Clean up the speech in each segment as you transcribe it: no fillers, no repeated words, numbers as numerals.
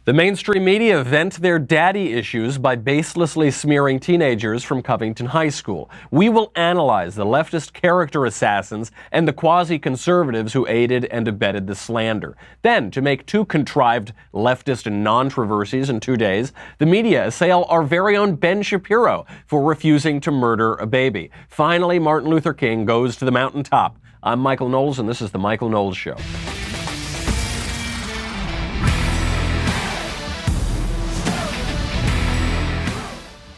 The mainstream media vent their daddy issues by baselessly smearing teenagers from Covington High School. We will analyze the leftist character assassins and the quasi-conservatives who aided and abetted the slander. Then, to make two contrived leftist non-controversies in 2 days, the media assail our very own Ben Shapiro for refusing to murder a baby. Finally, Martin Luther King goes to the mountaintop. I'm Michael Knowles, and this is The Michael Knowles Show.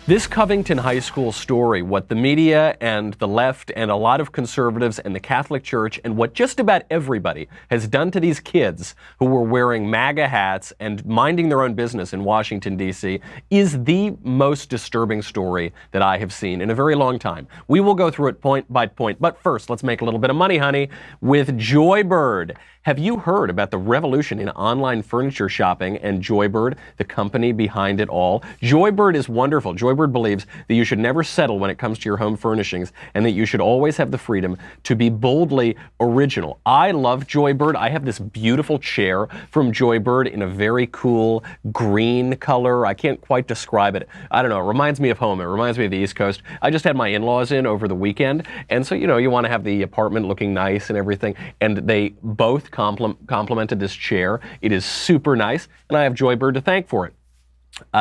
This Covington High School story, what the media and the left and a lot of conservatives and the Catholic Church and what just about everybody has done to these kids who were wearing MAGA hats and minding their own business in Washington, D.C., is the most disturbing story that I have seen in a very long time. We will go through it point by point, but first, let's make a little bit of money, honey, with Joybird. Have you heard about the revolution in online furniture shopping and Joybird, the company behind it all? Joybird is wonderful. Joybird believes that you should never settle when it comes to your home furnishings and that you should always have the freedom to be boldly original. I love Joybird. I have this beautiful chair from Joybird in a very cool green color. I can't quite describe it. I don't know. It reminds me of home. It reminds me of the East Coast. I just had my in-laws in over the weekend, and so, you want to have the apartment looking nice and everything, and they both complimented this chair. It is super nice, and I have Joybird to thank for it.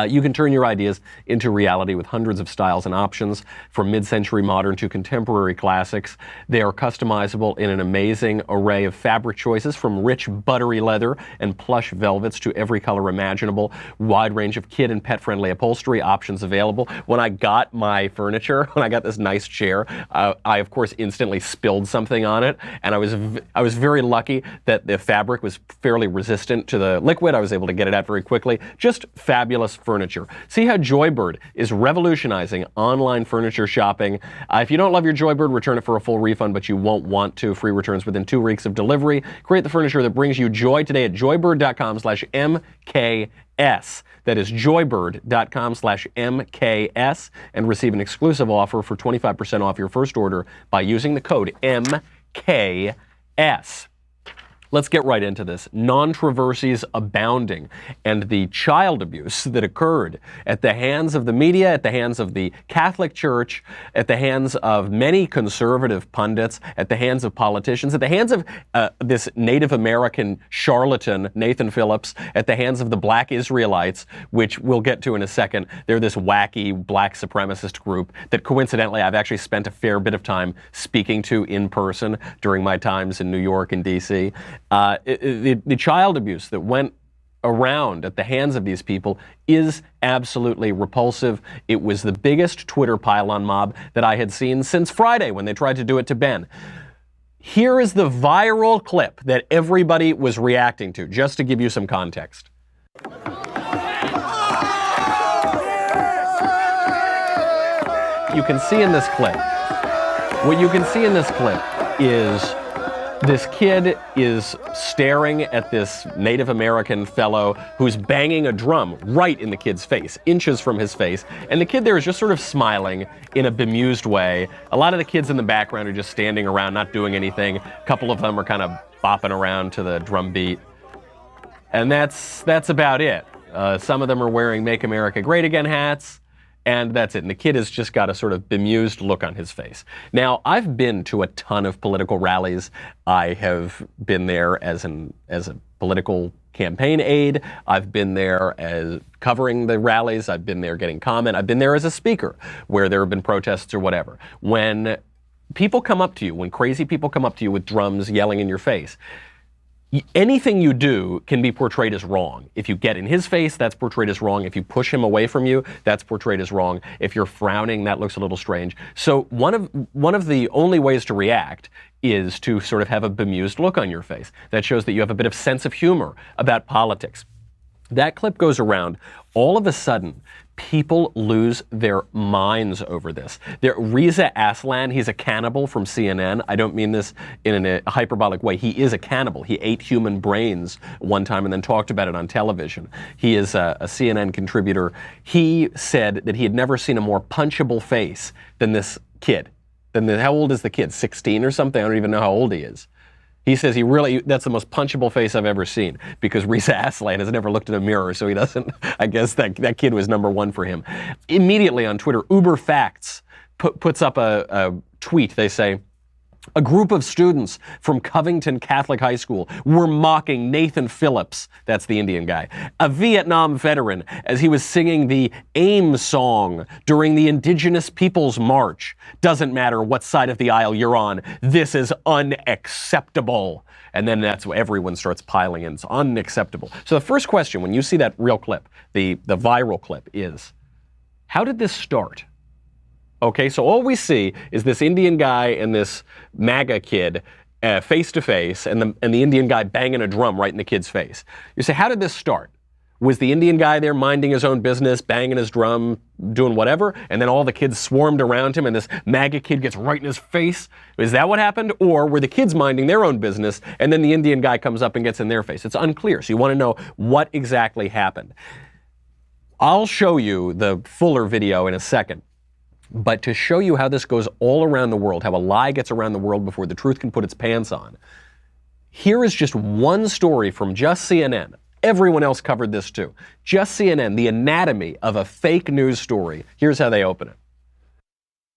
You can turn your ideas into reality with hundreds of styles and options, from mid-century modern to contemporary classics. They are customizable in an amazing array of fabric choices, from rich buttery leather and plush velvets to every color imaginable. Wide range of kid and pet-friendly upholstery options available. When I got my furniture, when I got this nice chair, I of course instantly spilled something on it, and I was very lucky that the fabric was fairly resistant to the liquid. I was able to get it out very quickly. Just fabulous furniture. See how Joybird is revolutionizing online furniture shopping. If you don't love your Joybird, return it for a full refund, but you won't want to. Free returns within 2 weeks of delivery. Create the furniture that brings you joy today at joybird.com/MKS. That is joybird.com/MKS, and receive an exclusive offer for 25% off your first order by using the code MKS. Let's get right into this. Controversies abounding, and the child abuse that occurred at the hands of the media, at the hands of the Catholic Church, at the hands of many conservative pundits, at the hands of politicians, at the hands of this Native American charlatan, Nathan Phillips, at the hands of the Black Israelites, which we'll get to in a second. They're this wacky black supremacist group that coincidentally I've actually spent a fair bit of time speaking to in person during my times in New York and D.C. The child abuse that went around at the hands of these people is absolutely repulsive. It was the biggest Twitter pile-on mob that I had seen since Friday when they tried to do it to Ben. Here is the viral clip that everybody was reacting to, just to give you some context. You can see in this clip, what you can see in this clip is this kid is staring at this Native American fellow who's banging a drum right in the kid's face, inches from his face. And the kid there is just sort of smiling in a bemused way. A lot of the kids in the background are just standing around, not doing anything. A couple of them are kind of bopping around to the drum beat. And that's about it. Some of them are wearing Make America Great Again hats. And that's it. And the kid has just got a sort of bemused look on his face. Now, I've been to a ton of political rallies. I have been there as a political campaign aide. I've been there as covering the rallies. I've been there getting comment. I've been there as a speaker where there have been protests or whatever. When people come up to you, when crazy people come up to you with drums yelling in your face, anything you do can be portrayed as wrong. If you get in his face, that's portrayed as wrong. If you push him away from you, that's portrayed as wrong. If you're frowning, that looks a little strange. So one of the only ways to react is to sort of have a bemused look on your face. That shows that you have a bit of sense of humor about politics. That clip goes around. All of a sudden, people lose their minds over this. Reza Aslan, he's a cannibal from CNN. I don't mean this in a hyperbolic way. He is a cannibal. He ate human brains one time and then talked about it on television. He is a CNN contributor. He said that he had never seen a more punchable face than this kid. How old is the kid? 16 or something? I don't even know how old he is. He says that's the most punchable face I've ever seen, because Reza Aslan has never looked in a mirror, so he doesn't, I guess that kid was number one for him. Immediately on Twitter, Uber Facts puts up a tweet. They say, a group of students from Covington Catholic High School were mocking Nathan Phillips, that's the Indian guy, a Vietnam veteran, as he was singing the AIM song during the Indigenous Peoples March. Doesn't matter what side of the aisle you're on, this is unacceptable. And then that's when everyone starts piling in. It's unacceptable. So the first question, when you see that real clip, the viral clip, is, how did this start? Okay, so all we see is this Indian guy and this MAGA kid face to face, and the Indian guy banging a drum right in the kid's face. You say, how did this start? Was the Indian guy there minding his own business, banging his drum, doing whatever, and then all the kids swarmed around him and this MAGA kid gets right in his face? Is that what happened? Or were the kids minding their own business and then the Indian guy comes up and gets in their face? It's unclear, so you want to know what exactly happened. I'll show you the fuller video in a second. But to show you how this goes all around the world, how a lie gets around the world before the truth can put its pants on, here is just one story from just CNN. Everyone else covered this too. Just CNN, the anatomy of a fake news story. Here's how they open it.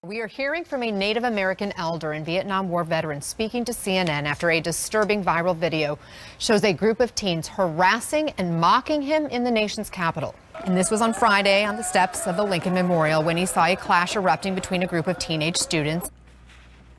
We are hearing from a Native American elder and Vietnam War veteran speaking to CNN after a disturbing viral video shows a group of teens harassing and mocking him in the nation's capital. And this was on Friday on the steps of the Lincoln Memorial when he saw a clash erupting between a group of teenage students.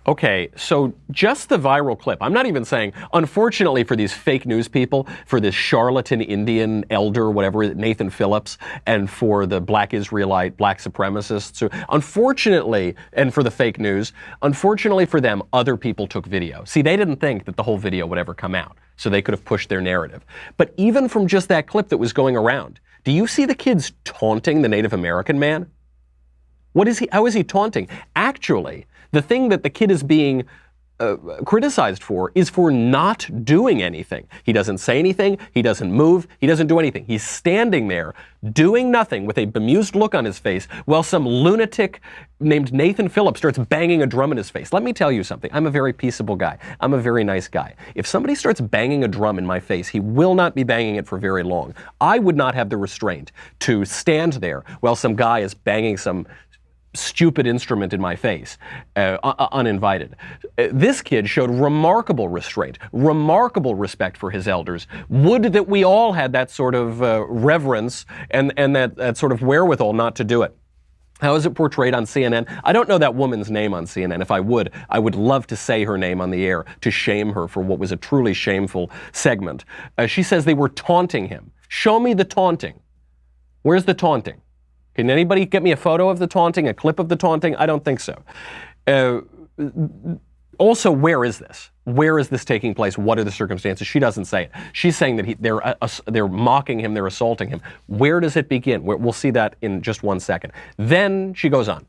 Okay, so just the viral clip. I'm not even saying, unfortunately for these fake news people, for this charlatan Indian elder, whatever, Nathan Phillips, and for the black Israelite, black supremacists, so unfortunately, and for the fake news, unfortunately for them, other people took video. See, they didn't think that the whole video would ever come out, so they could have pushed their narrative. But even from just that clip that was going around, do you see the kids taunting the Native American man? How is he taunting? Actually, the thing that the kid is being criticized for is for not doing anything. He doesn't say anything, he doesn't move, he doesn't do anything. He's standing there doing nothing with a bemused look on his face while some lunatic named Nathan Phillips starts banging a drum in his face. Let me tell you something. I'm a very peaceable guy. I'm a very nice guy. If somebody starts banging a drum in my face, he will not be banging it for very long. I would not have the restraint to stand there while some guy is banging some stupid instrument in my face, uninvited. This kid showed remarkable restraint, remarkable respect for his elders. Would that we all had that sort of reverence and that sort of wherewithal not to do it. How is it portrayed on CNN? I don't know that woman's name on CNN. If I would love to say her name on the air to shame her for what was a truly shameful segment. She says they were taunting him. Show me the taunting. Where's the taunting? Can anybody get me a photo of the taunting, a clip of the taunting? I don't think so. Also, where is this? Where is this taking place? What are the circumstances? She doesn't say it. She's saying that they're mocking him, they're assaulting him. Where does it begin? We'll see that in just 1 second. Then she goes on.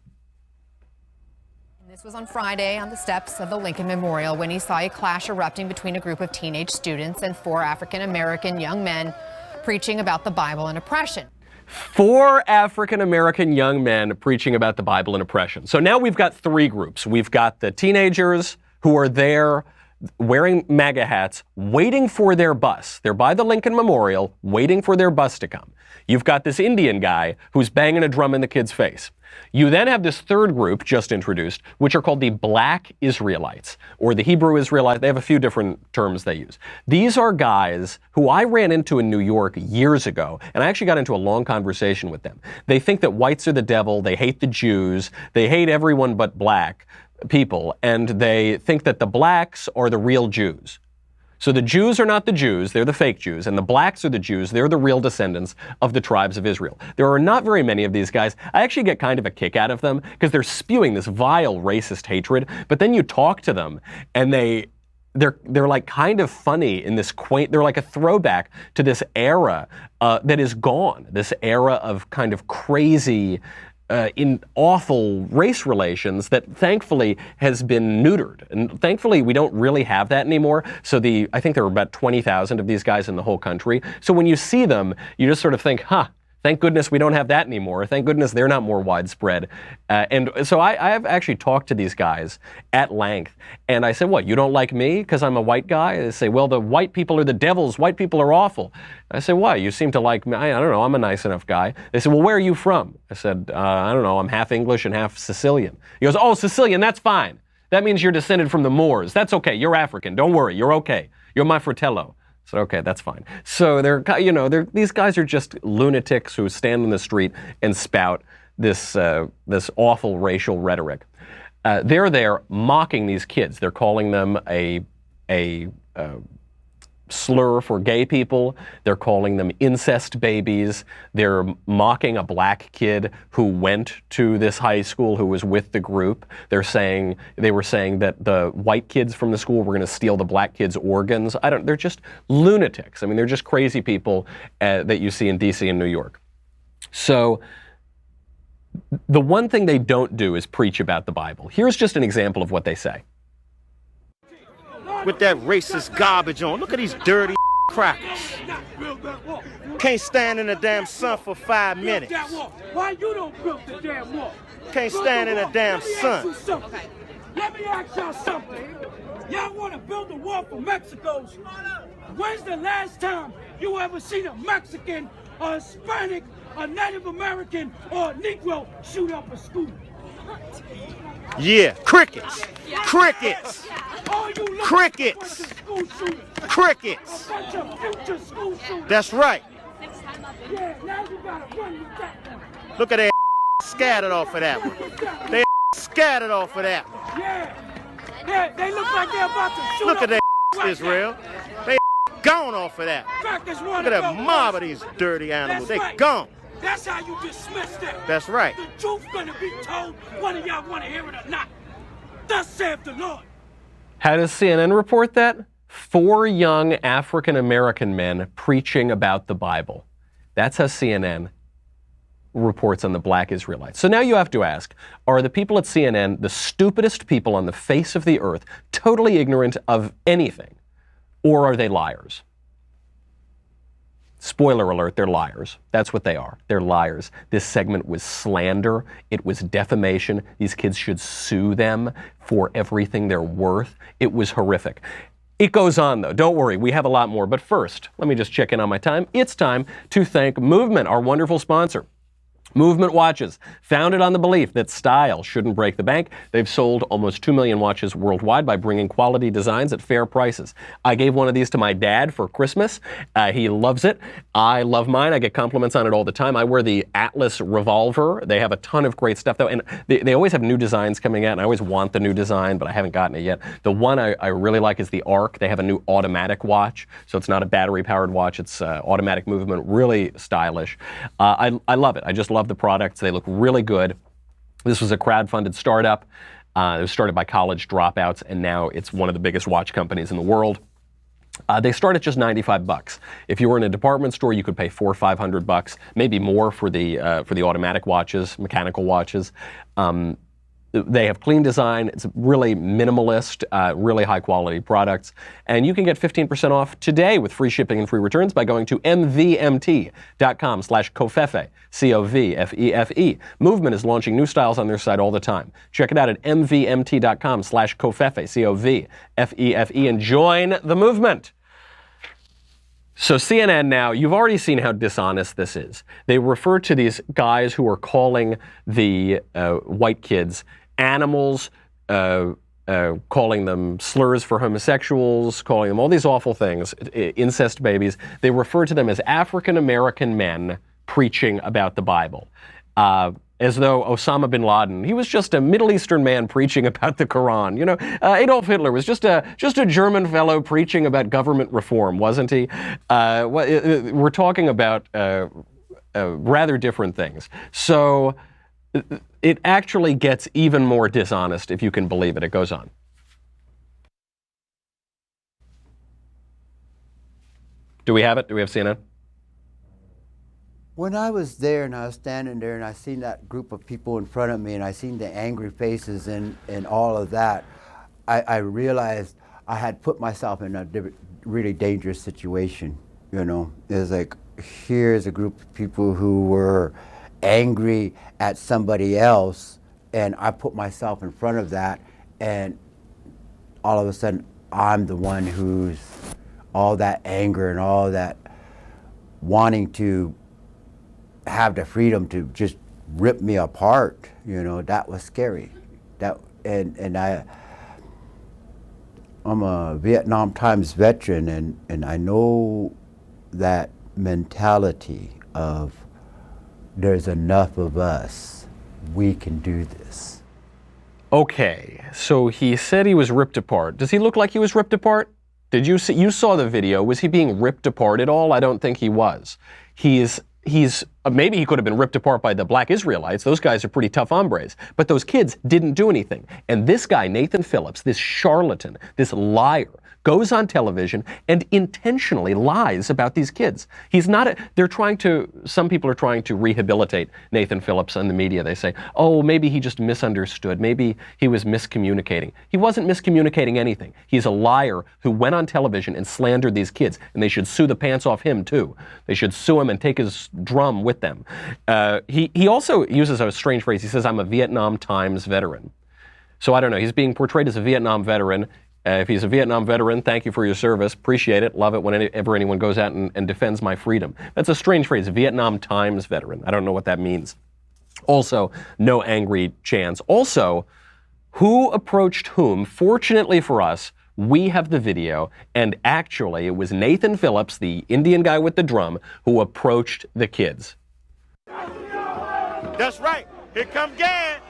This was on Friday on the steps of the Lincoln Memorial when he saw a clash erupting between a group of teenage students and 4 African-American young men preaching about the Bible and oppression. 4 African-American young men preaching about the Bible and oppression. So now we've got 3 groups. We've got the teenagers who are there wearing MAGA hats, waiting for their bus. They're by the Lincoln Memorial, waiting for their bus to come. You've got this Indian guy who's banging a drum in the kid's face. You then have this third group just introduced, which are called the Black Israelites, or the Hebrew Israelites. They have a few different terms they use. These are guys who I ran into in New York years ago, and I actually got into a long conversation with them. They think that whites are the devil, they hate the Jews, they hate everyone but black people, and they think that the blacks are the real Jews. So the Jews are not the Jews, they're the fake Jews, and the blacks are the Jews, they're the real descendants of the tribes of Israel. There are not very many of these guys. I actually get kind of a kick out of them because they're spewing this vile racist hatred, but then you talk to them and they're like kind of funny in this quaint, they're like a throwback to this era that is gone, this era of kind of crazy, in awful race relations that thankfully has been neutered. And thankfully we don't really have that anymore. So I think there are about 20,000 of these guys in the whole country. So when you see them, you just sort of think, Thank goodness we don't have that anymore. Thank goodness they're not more widespread. And so I have actually talked to these guys at length. And I said, what, you don't like me because I'm a white guy? They say, well, the white people are the devils. White people are awful. I said, why? You seem to like me. I don't know. I'm a nice enough guy. They said, well, where are you from? I said, I don't know. I'm half English and half Sicilian. He goes, oh, Sicilian, that's fine. That means you're descended from the Moors. That's okay. You're African. Don't worry. You're okay. You're my fratello. I said, okay, that's fine. So these guys are just lunatics who stand in the street and spout this awful racial rhetoric. They're there mocking these kids. They're calling them a slur for gay people. They're calling them incest babies. They're mocking a black kid who went to this high school, who was with the group. They were saying that the white kids from the school were going to steal the black kids' organs. They're just lunatics. I mean, they're just crazy people that you see in DC and New York. So the one thing they don't do is preach about the Bible. Here's just an example of what they say. With that racist garbage on. Look at these dirty crackers. Can't stand in the damn sun for 5 minutes. Why you don't build the damn wall? Can't stand in the damn sun. Let me ask y'all something. Y'all want to build a wall for Mexico's? When's the last time you ever seen a Mexican, a Hispanic, a Native American, or a Negro shoot up a school? Yeah, crickets. Crickets. Crickets. Crickets. That's right. Look at that scattered off of that one. They scattered off of that one. Yeah, they look like they're about to shoot. Look at that Israel. They gone off of that. Look at that mob of these dirty animals. They gone. That's how you dismiss that. That's right. The truth gonna be told, whether y'all want to hear it or not. Thus saith the Lord. How does CNN report that? 4 young African-American men preaching about the Bible. That's how CNN reports on the black Israelites. So now you have to ask, are the people at CNN the stupidest people on the face of the earth, totally ignorant of anything, or are they liars? Spoiler alert, they're liars. That's what they are. They're liars. This segment was slander. It was defamation. These kids should sue them for everything they're worth. It was horrific. It goes on, though. Don't worry, we have a lot more. But first, let me just check in on my time. It's time to thank Movement, our wonderful sponsor. Movement watches, founded on the belief that style shouldn't break the bank. They've sold almost 2 million watches worldwide by bringing quality designs at fair prices. I gave one of these to my dad for Christmas. He loves it. I love mine. I get compliments on it all the time. I wear the Atlas Revolver. They have a ton of great stuff, though, and they always have new designs coming out, and I always want the new design, but I haven't gotten it yet. The one I really like is the Arc. They have a new automatic watch, so it's not a battery-powered watch. It's automatic movement, really stylish. I love it. I just love the products. They look really good. This was a crowd-funded startup. It was started by college dropouts, and now it's one of the biggest watch companies in the world. They start at just $95. If you were in a department store, you could pay $400 or $500, maybe more for the automatic watches, mechanical watches. They have clean design. It's really minimalist, really high-quality products. And you can get 15% off today with free shipping and free returns by going to mvmt.com/covfefe, C-O-V-F-E-F-E. Movement is launching new styles on their site all the time. Check it out at mvmt.com/covfefe, C-O-V-F-E-F-E, and join the movement. So CNN now, you've already seen how dishonest this is. They refer to these guys who are calling the white kids animals, calling them slurs for homosexuals, calling them all these awful things, incest babies. They refer to them as African-American men preaching about the Bible. As though Osama bin Laden, he was just a Middle Eastern man preaching about the Quran. You know, Adolf Hitler was just a German fellow preaching about government reform, wasn't he? We're talking about rather different things. So it actually gets even more dishonest, if you can believe it. It goes on. Do we have it? Do we have CNN? When I was there and I was standing there and I seen that group of people in front of me and I seen the angry faces and all of that, I realized I had put myself in a really dangerous situation, you know. It was like, here's a group of people who were angry at somebody else, and I put myself in front of that, and all of a sudden I'm the one who's all that anger and all that wanting to have the freedom to just rip me apart. You know, that was scary. I'm a Vietnam Times veteran, and I know that mentality of there's enough of us, we can do this. Okay, so he said he was ripped apart. Does he look like he was ripped apart? Did you see? You saw the video. Was he being ripped apart at all? I don't think he was. He's maybe he could have been ripped apart by the black Israelites. Those guys are pretty tough hombres. But those kids didn't do anything. And this guy, Nathan Phillips, this charlatan, this liar, goes on television and intentionally lies about these kids. He's not, some people are trying to rehabilitate Nathan Phillips in the media. They say, oh, maybe he just misunderstood. Maybe he was miscommunicating. He wasn't miscommunicating anything. He's a liar who went on television and slandered these kids, and they should sue the pants off him too. They should sue him and take his drum with them. He also uses a strange phrase. He says, I'm a Vietnam Times veteran. So I don't know. He's being portrayed as a Vietnam veteran. If he's a Vietnam veteran, thank you for your service. Appreciate it. Love it whenever anyone goes out and defends my freedom. That's a strange phrase, Vietnam Times veteran. I don't know what that means. Also, no angry chants. Also, who approached whom? Fortunately for us, we have the video, and actually it was Nathan Phillips, the Indian guy with the drum, who approached the kids. That's right. Here come Gad.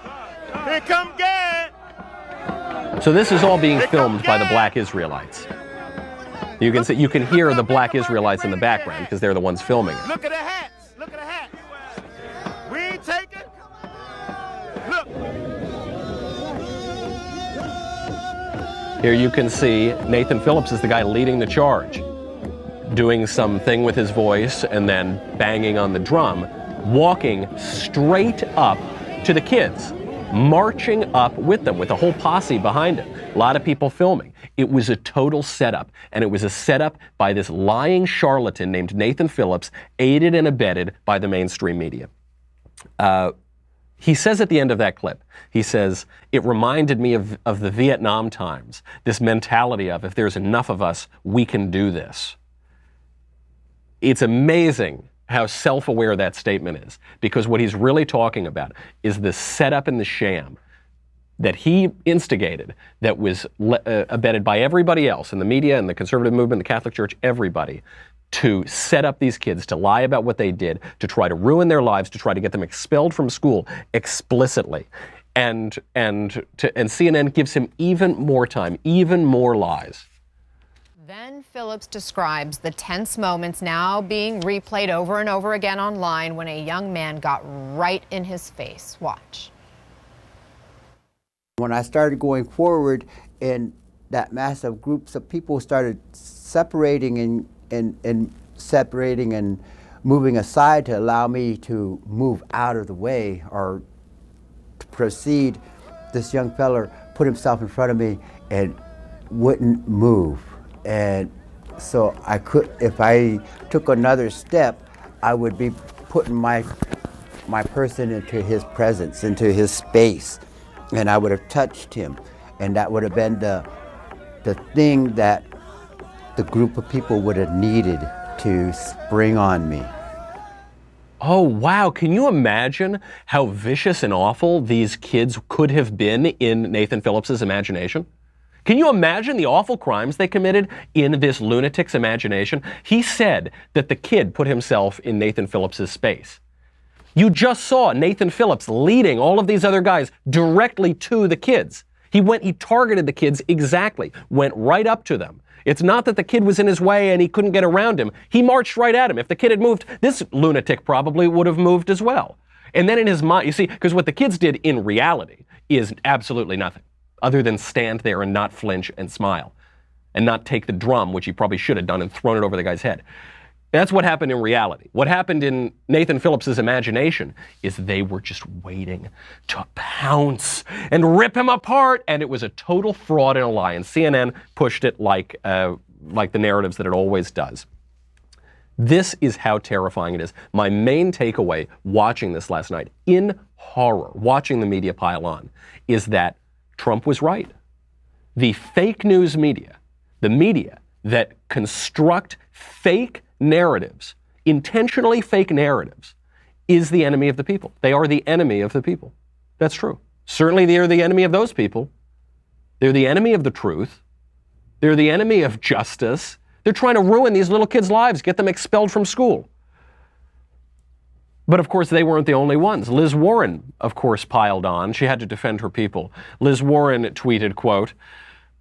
Here come Gad. So this is all being filmed by the black Israelites. You can hear the black Israelites in the background because they're the ones filming it. Look at the hats. Look at the hats. We ain't taking. Look. Here you can see Nathan Phillips is the guy leading the charge, doing something with his voice and then banging on the drum, walking straight up to the kids, marching up with them with a whole posse behind him. A lot of people filming. It was a total setup, and it was a setup by this lying charlatan named Nathan Phillips, aided and abetted by the mainstream media. He says at the end of that clip, he says, it reminded me of the Vietnam times, this mentality of if there's enough of us, we can do this. It's amazing how self-aware that statement is, because what he's really talking about is the setup and the sham that he instigated, that was abetted by everybody else in the media and the conservative movement, the Catholic Church, everybody, to set up these kids, to lie about what they did, to try to ruin their lives, to try to get them expelled from school explicitly. And CNN gives him even more time, even more lies. Then Phillips describes the tense moments now being replayed over and over again online when a young man got right in his face. Watch. When I started going forward and that massive groups of people started separating and separating and moving aside to allow me to move out of the way or to proceed, this young fella put himself in front of me and wouldn't move. And so if I took another step, I would be putting my person into his presence, into his space, and I would have touched him. And that would have been the thing that the group of people would have needed to spring on me. Oh, wow. Can you imagine how vicious and awful these kids could have been in Nathan Phillips's imagination? Can you imagine the awful crimes they committed in this lunatic's imagination? He said that the kid put himself in Nathan Phillips's space. You just saw Nathan Phillips leading all of these other guys directly to the kids. He targeted the kids exactly, went right up to them. It's not that the kid was in his way and he couldn't get around him. He marched right at him. If the kid had moved, this lunatic probably would have moved as well. And then in his mind, you see, because what the kids did in reality is absolutely nothing other than stand there and not flinch and smile and not take the drum, which he probably should have done, and thrown it over the guy's head. That's what happened in reality. What happened in Nathan Phillips's imagination is they were just waiting to pounce and rip him apart, and it was a total fraud and a lie, and CNN pushed it like the narratives that it always does. This is how terrifying it is. My main takeaway watching this last night, in horror, watching the media pile on, is that Trump was right. The fake news media, the media that construct fake narratives, intentionally fake narratives, is the enemy of the people. They are the enemy of the people. That's true. Certainly they are the enemy of those people. They're the enemy of the truth. They're the enemy of justice. They're trying to ruin these little kids' lives, get them expelled from school. But of course, they weren't the only ones. Liz Warren, of course, piled on. She had to defend her people. Liz Warren tweeted, quote,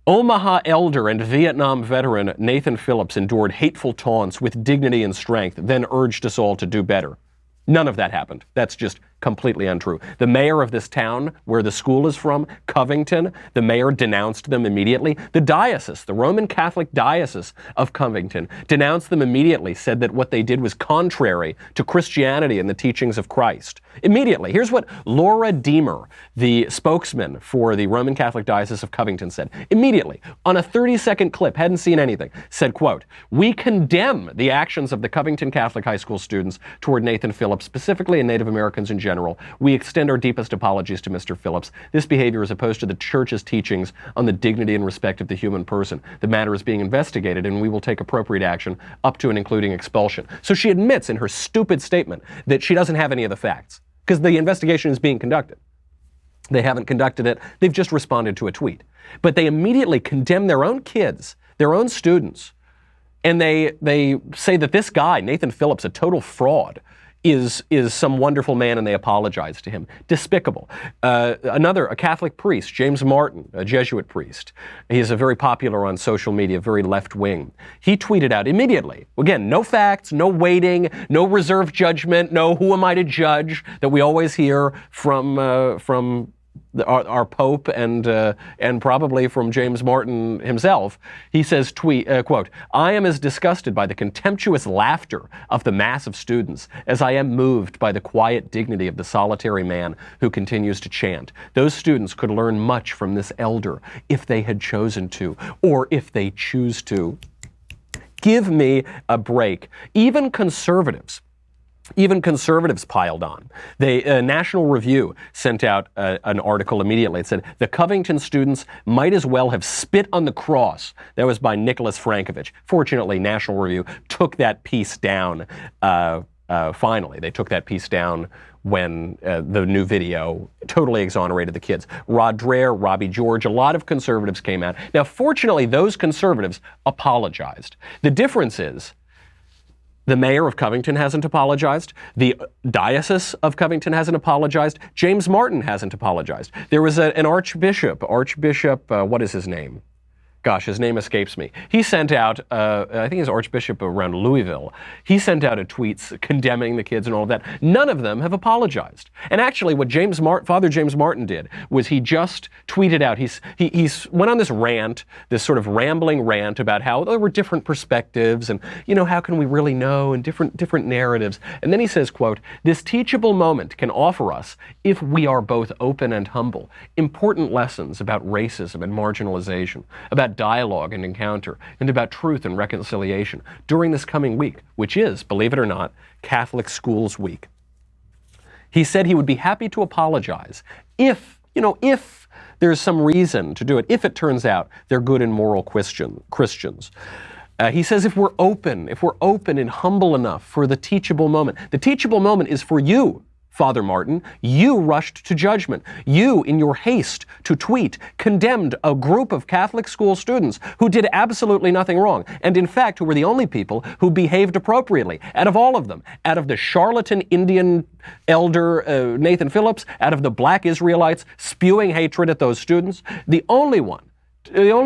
Omaha elder and Vietnam veteran Nathan Phillips endured hateful taunts with dignity and strength, then urged us all to do better. None of that happened. That's just completely untrue. The mayor of this town, where the school is from, Covington, the mayor denounced them immediately. The diocese, the Roman Catholic diocese of Covington, denounced them immediately, said that what they did was contrary to Christianity and the teachings of Christ. Immediately. Here's what Laura Deemer, the spokesman for the Roman Catholic Diocese of Covington, said. Immediately, on a 30-second clip, hadn't seen anything, said, quote, we condemn the actions of the Covington Catholic High School students toward Nathan Phillips, specifically and Native Americans in general. We extend our deepest apologies to Mr. Phillips. This behavior is opposed to the Church's teachings on the dignity and respect of the human person. The matter is being investigated, and we will take appropriate action up to and including expulsion. So she admits in her stupid statement that she doesn't have any of the facts, because the investigation is being conducted. They haven't conducted it. They've just responded to a tweet. But they immediately condemn their own kids, their own students, and they say that this guy, Nathan Phillips, a total fraud, is some wonderful man, and they apologize to him. Despicable. A Catholic priest, James Martin, a Jesuit priest. He's a very popular on social media, very left-wing. He tweeted out immediately, again, no facts, no waiting, no reserved judgment, no who am I to judge that we always hear from our Pope and probably from James Martin himself. He says, quote, I am as disgusted by the contemptuous laughter of the mass of students as I am moved by the quiet dignity of the solitary man who continues to chant. Those students could learn much from this elder if they had chosen to, or if they choose to. Give me a break. Even conservatives piled on. National Review sent out an article immediately. It said, the Covington students might as well have spit on the cross. That was by Nicholas Frankovich. Fortunately, National Review took that piece down finally. They took that piece down when the new video totally exonerated the kids. Rod Dreher, Robbie George, a lot of conservatives came out. Now, fortunately, those conservatives apologized. The difference is, the mayor of Covington hasn't apologized. The diocese of Covington hasn't apologized. James Martin hasn't apologized. There was an archbishop, what is his name? Gosh, his name escapes me. He sent out, I think he's Archbishop around Louisville. He sent out a tweet condemning the kids and all of that. None of them have apologized. And actually, what Father James Martin did was he just tweeted out. He went on this rant, this sort of rambling rant about how there were different perspectives and, how can we really know, and different narratives. And then he says, quote, this teachable moment can offer us, if we are both open and humble, important lessons about racism and marginalization, about dialogue and encounter, and about truth and reconciliation during this coming week, which is, believe it or not, Catholic Schools Week. He said he would be happy to apologize if there's some reason to do it, if it turns out they're good and moral Christians. He says if we're open and humble enough for the teachable moment. The teachable moment is for you, Father Martin. You rushed to judgment. You, in your haste to tweet, condemned a group of Catholic school students who did absolutely nothing wrong, and in fact who were the only people who behaved appropriately out of all of them, out of the charlatan Indian elder Nathan Phillips, out of the black Israelites spewing hatred at those students. The only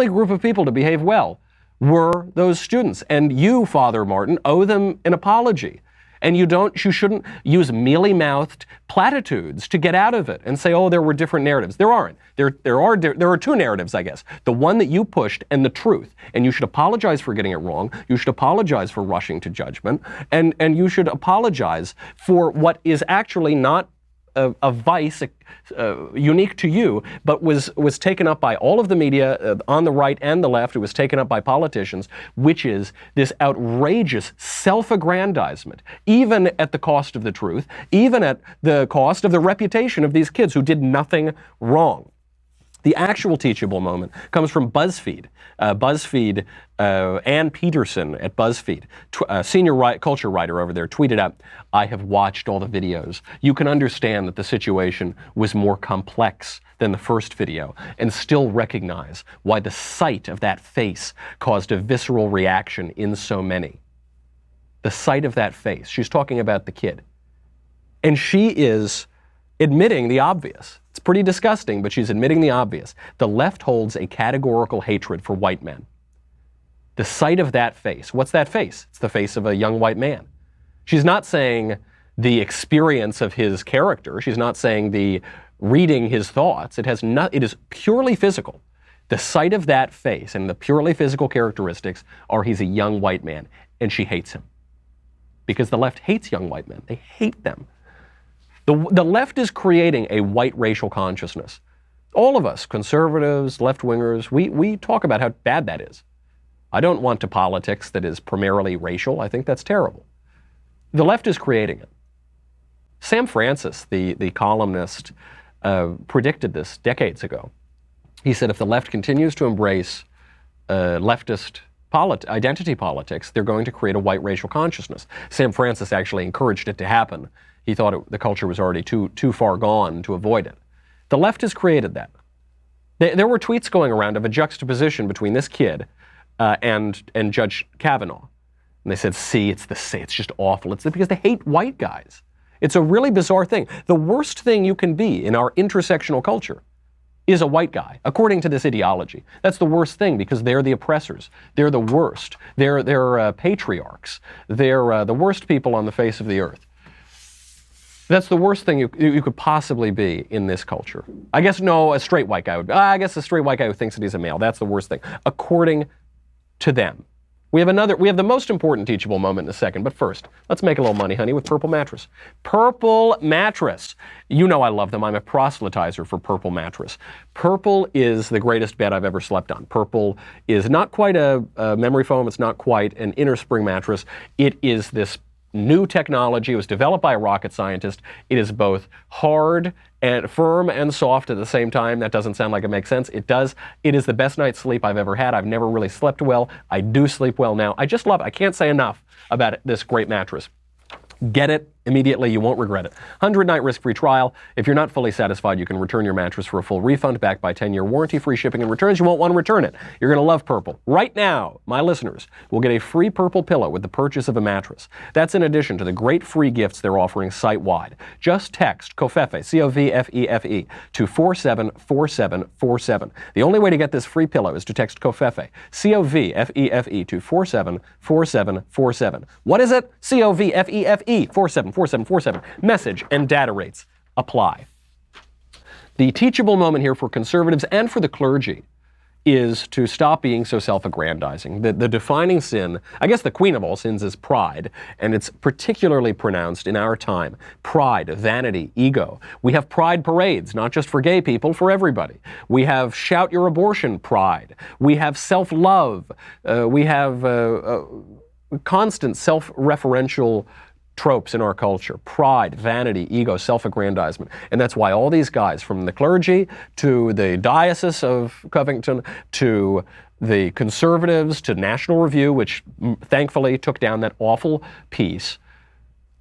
group of people to behave well were those students. And you, Father Martin, owe them an apology. And you shouldn't use mealy-mouthed platitudes to get out of it and say, oh, there were different narratives. There aren't. There are two narratives, I guess. The one that you pushed and the truth. And you should apologize for getting it wrong. You should apologize for rushing to judgment. And you should apologize for what is actually not a vice unique to you, but was taken up by all of the media on the right and the left. It was taken up by politicians, which is this outrageous self-aggrandizement, even at the cost of the truth, even at the cost of the reputation of these kids who did nothing wrong. The actual teachable moment comes from BuzzFeed. Ann Peterson at BuzzFeed, senior culture writer over there, tweeted out, "I have watched all the videos. You can understand that the situation was more complex than the first video and still recognize why the sight of that face caused a visceral reaction in so many." The sight of that face. She's talking about the kid. And she is admitting the obvious. It's pretty disgusting, but she's admitting the obvious. The left holds a categorical hatred for white men. The sight of that face. What's that face? It's the face of a young white man. She's not saying the experience of his character. She's not saying the reading his thoughts. It is purely physical. The sight of that face and the purely physical characteristics are he's a young white man, and she hates him. Because the left hates young white men. They hate them. The left is creating a white racial consciousness. All of us, conservatives, left-wingers, we talk about how bad that is. I don't want to politics that is primarily racial. I think that's terrible. The left is creating it. Sam Francis, the columnist, predicted this decades ago. He said if the left continues to embrace leftist identity politics, they're going to create a white racial consciousness. Sam Francis actually encouraged it to happen. He thought the culture was already too far gone to avoid it. The left has created that. There were tweets going around of a juxtaposition between this kid and Judge Kavanaugh. And they said, see, it's just awful. It's because they hate white guys. It's a really bizarre thing. The worst thing you can be in our intersectional culture is a white guy, according to this ideology. That's the worst thing because they're the oppressors. They're the worst. They're patriarchs. They're the worst people on the face of the earth. That's the worst thing you could possibly be in this culture. I guess a straight white guy would be. I guess a straight white guy who thinks that he's a male. That's the worst thing, according to them. We have the most important teachable moment in a second, but first, let's make a little money, honey, with Purple Mattress. Purple Mattress. You know I love them. I'm a proselytizer for Purple Mattress. Purple is the greatest bed I've ever slept on. Purple is not quite a memory foam. It's not quite an inner spring mattress. It is this new technology. It was developed by a rocket scientist. It is both hard and firm and soft at the same time. That doesn't sound like it makes sense. It does. It is the best night's sleep I've ever had. I've never really slept well. I do sleep well now. I just love it. I can't say enough about this great mattress. Get it immediately. You won't regret it. 100-night risk-free trial. If you're not fully satisfied, you can return your mattress for a full refund backed by 10-year warranty, free shipping and returns. You won't want to return it. You're going to love Purple. Right now, my listeners will get a free Purple pillow with the purchase of a mattress. That's in addition to the great free gifts they're offering site-wide. Just text COVFEFE, C-O-V-F-E-F-E, to 474747. The only way to get this free pillow is to text COVFEFE, C-O-V-F-E-F-E, to 474747. What is it? C-O-V-F-E-F-E, 474747. Message and data rates apply. The teachable moment here for conservatives and for the clergy is to stop being so self-aggrandizing. The defining sin, I guess the queen of all sins, is pride, and it's particularly pronounced in our time. Pride, vanity, ego. We have pride parades, not just for gay people, for everybody. We have shout your abortion pride. We have self-love. We have constant self-referential tropes in our culture. Pride, vanity, ego, self-aggrandizement. And that's why all these guys, from the clergy to the Diocese of Covington to the conservatives to National Review, which thankfully took down that awful piece,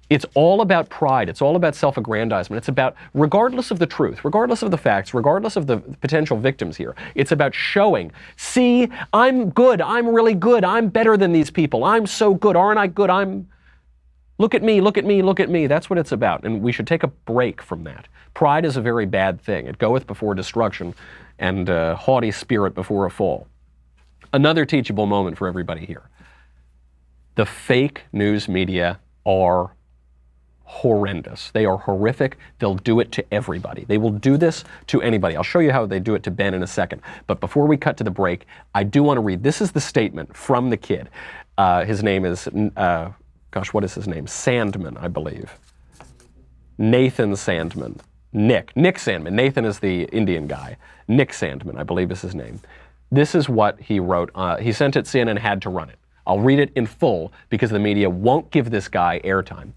it's all about pride. It's all about self-aggrandizement. It's about, regardless of the truth, regardless of the facts, regardless of the potential victims here, it's about showing, see, I'm good, I'm really good, I'm better than these people, I'm so good, aren't I good, look at me, look at me, look at me. That's what it's about, and we should take a break from that. Pride is a very bad thing. It goeth before destruction, and haughty spirit before a fall. Another teachable moment for everybody here. The fake news media are horrendous. They are horrific. They'll do it to everybody. They will do this to anybody. I'll show you how they do it to Ben in a second. But before we cut to the break, I do want to read. This is the statement from the kid. His name is... what is his name? Sandman, I believe. Nathan Sandman. Nick Sandman. Nathan is the Indian guy. Nick Sandman, I believe is his name. This is what he wrote. He sent it, CNN had to run it. I'll read it in full because the media won't give this guy airtime.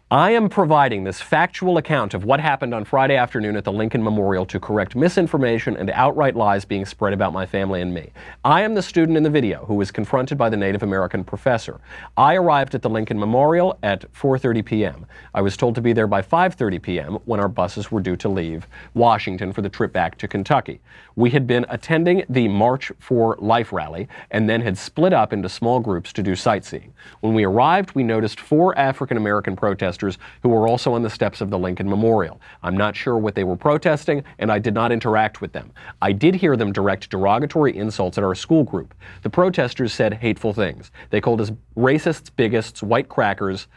I am providing this factual account of what happened on Friday afternoon at the Lincoln Memorial to correct misinformation and outright lies being spread about my family and me. I am the student in the video who was confronted by the Native American professor. I arrived at the Lincoln Memorial at 4:30 p.m. I was told to be there by 5:30 p.m. when our buses were due to leave Washington for the trip back to Kentucky. We had been attending the March for Life rally and then had split up into small groups to do sightseeing. When we arrived, we noticed 4 African American protesters who were also on the steps of the Lincoln Memorial. I'm not sure what they were protesting, and I did not interact with them. I did hear them direct derogatory insults at our school group. The protesters said hateful things. They called us racists, bigots, white crackers,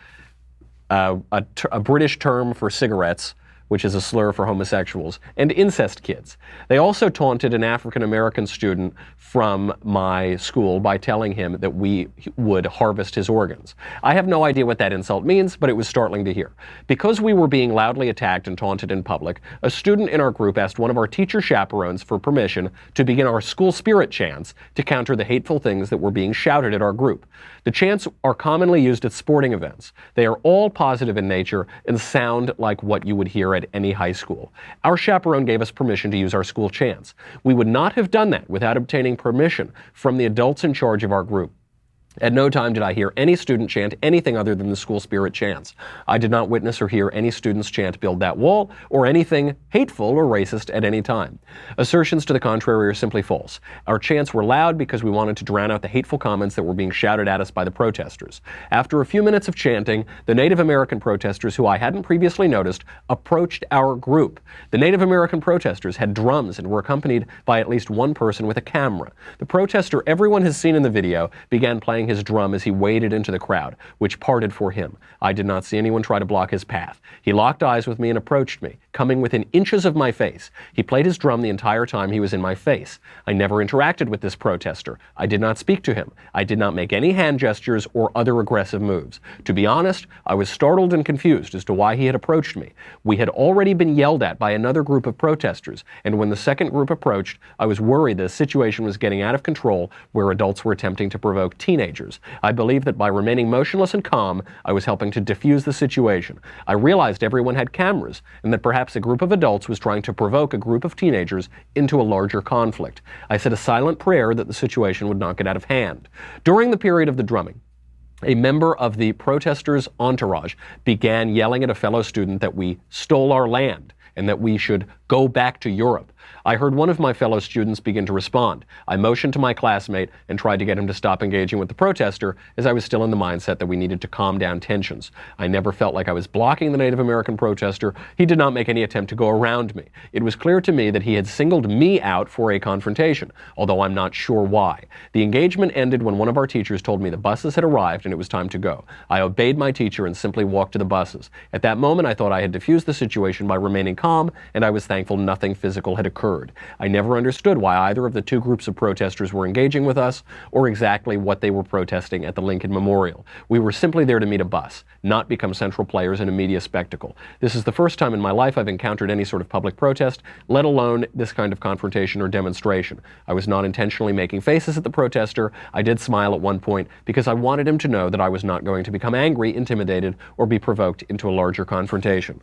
a British term for cigarettes, which is a slur for homosexuals, and incest kids. They also taunted an African American student from my school by telling him that we would harvest his organs. I have no idea what that insult means, but it was startling to hear. Because we were being loudly attacked and taunted in public, a student in our group asked one of our teacher chaperones for permission to begin our school spirit chants to counter the hateful things that were being shouted at our group. The chants are commonly used at sporting events. They are all positive in nature and sound like what you would hear at any high school. Our chaperone gave us permission to use our school chants. We would not have done that without obtaining permission from the adults in charge of our group. At no time did I hear any student chant anything other than the school spirit chants. I did not witness or hear any students chant "Build That Wall" or anything hateful or racist at any time. Assertions to the contrary are simply false. Our chants were loud because we wanted to drown out the hateful comments that were being shouted at us by the protesters. After a few minutes of chanting, the Native American protesters, who I hadn't previously noticed, approached our group. The Native American protesters had drums and were accompanied by at least one person with a camera. The protester everyone has seen in the video began playing his drum as he waded into the crowd, which parted for him. I did not see anyone try to block his path. He locked eyes with me and approached me, coming within inches of my face. He played his drum the entire time he was in my face. I never interacted with this protester. I did not speak to him. I did not make any hand gestures or other aggressive moves. To be honest, I was startled and confused as to why he had approached me. We had already been yelled at by another group of protesters, and when the second group approached, I was worried the situation was getting out of control where adults were attempting to provoke teenagers. I believed that by remaining motionless and calm, I was helping to diffuse the situation. I realized everyone had cameras, and that perhaps a group of adults was trying to provoke a group of teenagers into a larger conflict. I said a silent prayer that the situation would not get out of hand. During the period of the drumming, a member of the protesters' entourage began yelling at a fellow student that we stole our land and that we should go back to Europe. I heard one of my fellow students begin to respond. I motioned to my classmate and tried to get him to stop engaging with the protester, as I was still in the mindset that we needed to calm down tensions. I never felt like I was blocking the Native American protester. He did not make any attempt to go around me. It was clear to me that he had singled me out for a confrontation, although I'm not sure why. The engagement ended when one of our teachers told me the buses had arrived and it was time to go. I obeyed my teacher and simply walked to the buses. At that moment, I thought I had diffused the situation by remaining calm, and I was thankful nothing physical had occurred. I never understood why either of the two groups of protesters were engaging with us or exactly what they were protesting at the Lincoln Memorial. We were simply there to meet a bus, not become central players in a media spectacle. This is the first time in my life I've encountered any sort of public protest, let alone this kind of confrontation or demonstration. I was not intentionally making faces at the protester. I did smile at one point because I wanted him to know that I was not going to become angry, intimidated, or be provoked into a larger confrontation.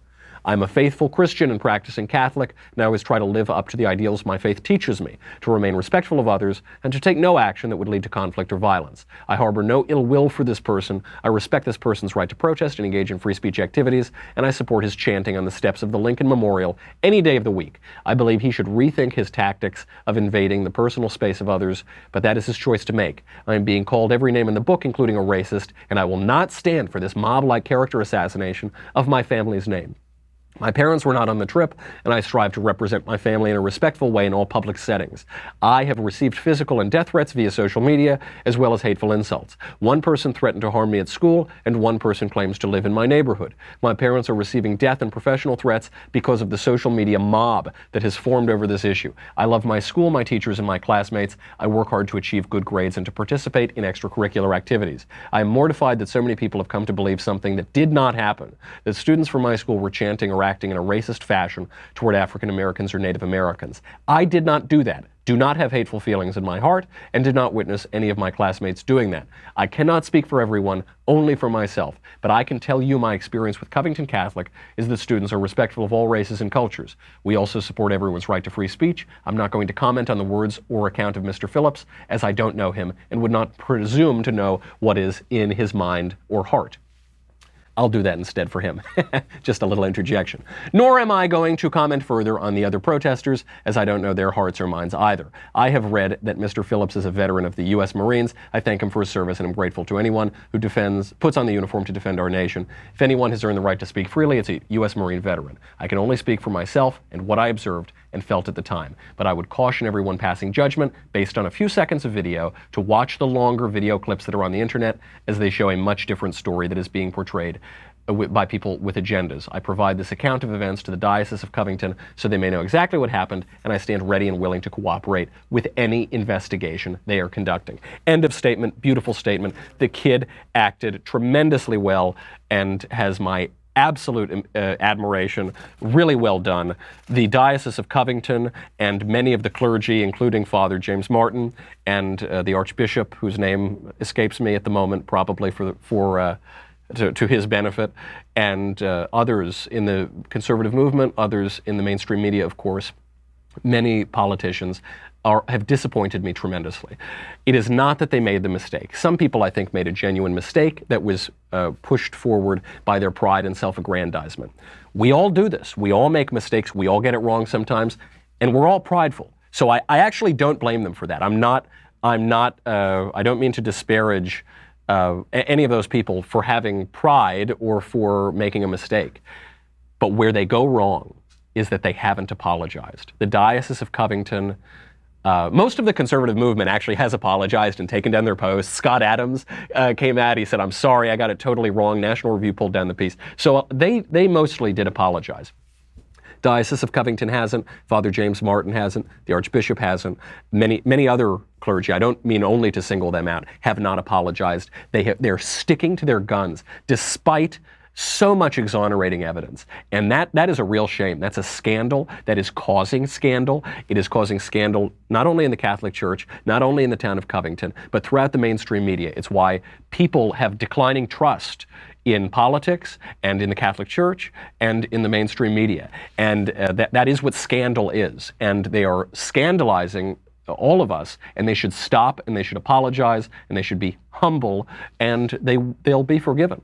I'm a faithful Christian and practicing Catholic, and I always try to live up to the ideals my faith teaches me, to remain respectful of others, and to take no action that would lead to conflict or violence. I harbor no ill will for this person. I respect this person's right to protest and engage in free speech activities, and I support his chanting on the steps of the Lincoln Memorial any day of the week. I believe he should rethink his tactics of invading the personal space of others, but that is his choice to make. I am being called every name in the book, including a racist, and I will not stand for this mob-like character assassination of my family's name. My parents were not on the trip, and I strive to represent my family in a respectful way in all public settings. I have received physical and death threats via social media, as well as hateful insults. One person threatened to harm me at school, and one person claims to live in my neighborhood. My parents are receiving death and professional threats because of the social media mob that has formed over this issue. I love my school, my teachers, and my classmates. I work hard to achieve good grades and to participate in extracurricular activities. I am mortified that so many people have come to believe something that did not happen, that students from my school were chanting or acting in a racist fashion toward African Americans or Native Americans. I did not do that, do not have hateful feelings in my heart, and did not witness any of my classmates doing that. I cannot speak for everyone, only for myself, but I can tell you my experience with Covington Catholic is that students are respectful of all races and cultures. We also support everyone's right to free speech. I'm not going to comment on the words or account of Mr. Phillips, as I don't know him and would not presume to know what is in his mind or heart. I'll do that instead for him. Just a little interjection. Nor am I going to comment further on the other protesters, as I don't know their hearts or minds either. I have read that Mr. Phillips is a veteran of the U.S. Marines. I thank him for his service, and I'm grateful to anyone who puts on the uniform to defend our nation. If anyone has earned the right to speak freely, it's a U.S. Marine veteran. I can only speak for myself and what I observed and felt at the time. But I would caution everyone passing judgment based on a few seconds of video to watch the longer video clips that are on the internet, as they show a much different story that is being portrayed by people with agendas. I provide this account of events to the Diocese of Covington so they may know exactly what happened, and I stand ready and willing to cooperate with any investigation they are conducting. End of statement. Beautiful statement. The kid acted tremendously well and has my absolute admiration. Really well done. The Diocese of Covington and many of the clergy, including Father James Martin and the Archbishop, whose name escapes me at the moment, probably to his benefit, and others in the conservative movement, others in the mainstream media, of course. Many politicians have disappointed me tremendously. It is not that they made the mistake. Some people, I think, made a genuine mistake that was pushed forward by their pride and self-aggrandizement. We all do this. We all make mistakes. We all get it wrong sometimes, and we're all prideful. So I actually don't blame them for that. I don't mean to disparage any of those people for having pride or for making a mistake. But where they go wrong is that they haven't apologized. The Diocese of Covington, most of the conservative movement actually has apologized and taken down their posts. Scott Adams came out, he said, "I'm sorry, I got it totally wrong." National Review pulled down the piece. So they mostly did apologize. Diocese of Covington hasn't, Father James Martin hasn't, the Archbishop hasn't, many other clergy, I don't mean only to single them out, have not apologized. They're sticking to their guns despite so much exonerating evidence. And that is a real shame. That's a scandal that is causing scandal. It is causing scandal not only in the Catholic Church, not only in the town of Covington, but throughout the mainstream media. It's why people have declining trust in politics and in the Catholic Church and in the mainstream media. And that is what scandal is. And they are scandalizing all of us, and they should stop, and they should apologize, and they should be humble, and they'll be forgiven.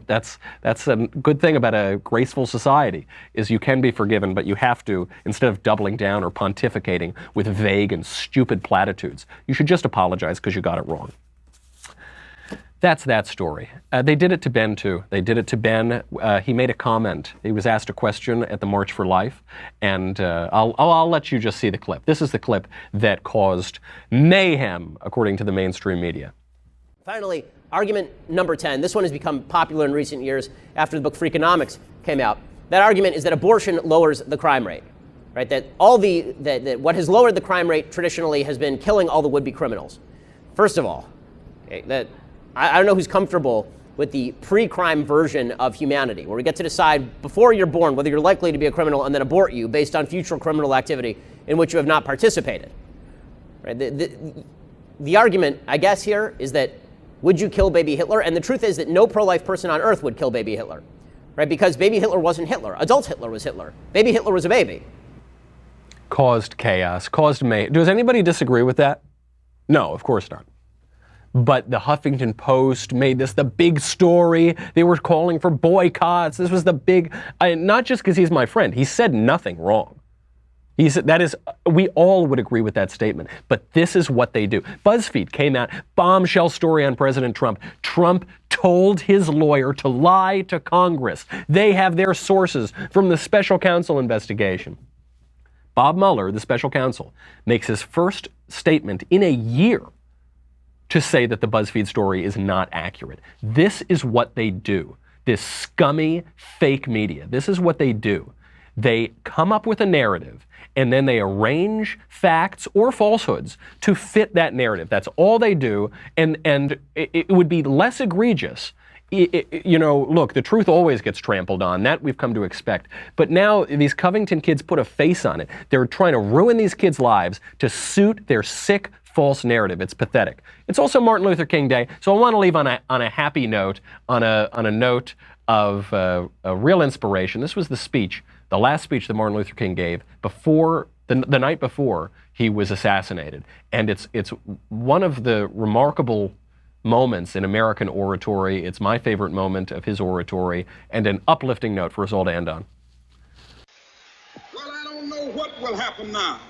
That's a good thing about a graceful society, is you can be forgiven, but you have to, instead of doubling down or pontificating with vague and stupid platitudes, you should just apologize because you got it wrong. That's that story. They did it to Ben, too. They did it to Ben. He made a comment. He was asked a question at the March for Life, and I'll let you just see the clip. This is the clip that caused mayhem, according to the mainstream media. Finally, argument number 10. This one has become popular in recent years after the book Freakonomics came out. That argument is that abortion lowers the crime rate, right? That what has lowered the crime rate traditionally has been killing all the would-be criminals. First of all, okay, I don't know who's comfortable with the pre-crime version of humanity, where we get to decide before you're born whether you're likely to be a criminal and then abort you based on future criminal activity in which you have not participated. Right? The argument, I guess, here is that would you kill baby Hitler? And the truth is that no pro-life person on earth would kill baby Hitler, right? Because baby Hitler wasn't Hitler. Adult Hitler was Hitler. Baby Hitler was a baby. Caused chaos, caused mayhem. Does anybody disagree with that? No, of course not. But the Huffington Post made this the big story. They were calling for boycotts. This was the big, not just because he's my friend. He said nothing wrong. He said, we all would agree with that statement. But this is what they do. BuzzFeed came out, bombshell story on President Trump. Trump told his lawyer to lie to Congress. They have their sources from the special counsel investigation. Bob Mueller, the special counsel, makes his first statement in a year to say that the BuzzFeed story is not accurate. This is what they do. This scummy fake media. This is what they do. They come up with a narrative and then they arrange facts or falsehoods to fit that narrative. That's all they do. And it would be less egregious. Look, the truth always gets trampled on. That we've come to expect. But now these Covington kids put a face on it. They're trying to ruin these kids' lives to suit their sick, false narrative. It's pathetic. It's also Martin Luther King Day, so I want to leave on a happy note, on a note of a real inspiration. This was the last speech that Martin Luther King gave before the night before he was assassinated, and it's one of the remarkable moments in American oratory. It's my favorite moment of his oratory, and an uplifting note for us all to end on. Well, I don't know what will happen now.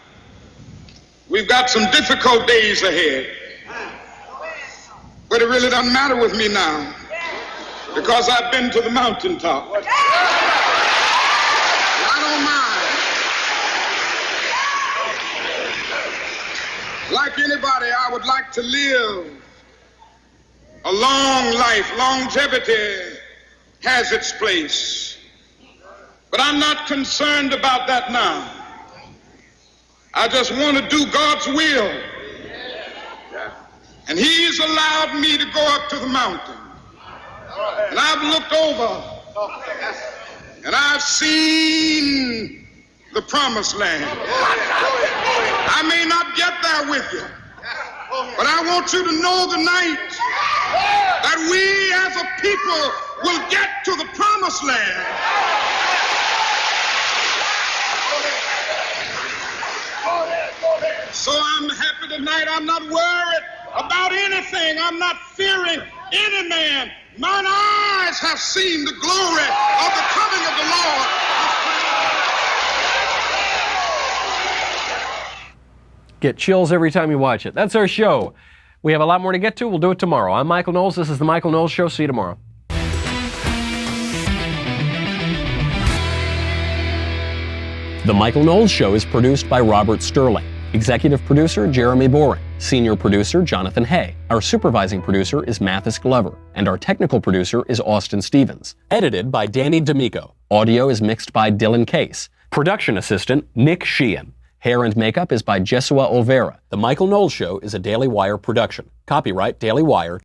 We've got some difficult days ahead. But it really doesn't matter with me now, because I've been to the mountaintop. I don't mind. Like anybody, I would like to live a long life. Longevity has its place. But I'm not concerned about that now. I just want to do God's will. And He's allowed me to go up to the mountain. And I've looked over and I've seen the promised land. I may not get there with you, but I want you to know tonight that we as a people will get to the promised land. So I'm happy tonight. I'm not worried about anything. I'm not fearing any man. Mine eyes have seen the glory of the coming of the Lord. Get chills every time you watch it. That's our show. We have a lot more to get to. We'll do it tomorrow. I'm Michael Knowles. This is The Michael Knowles Show. See you tomorrow. The Michael Knowles Show is produced by Robert Sterling. Executive producer, Jeremy Boring. Senior producer, Jonathan Hay. Our supervising producer is Mathis Glover. And our technical producer is Austin Stevens. Edited by Danny D'Amico. Audio is mixed by Dylan Case. Production assistant, Nick Sheehan. Hair and makeup is by Jesua Olvera. The Michael Knowles Show is a Daily Wire production. Copyright Daily Wire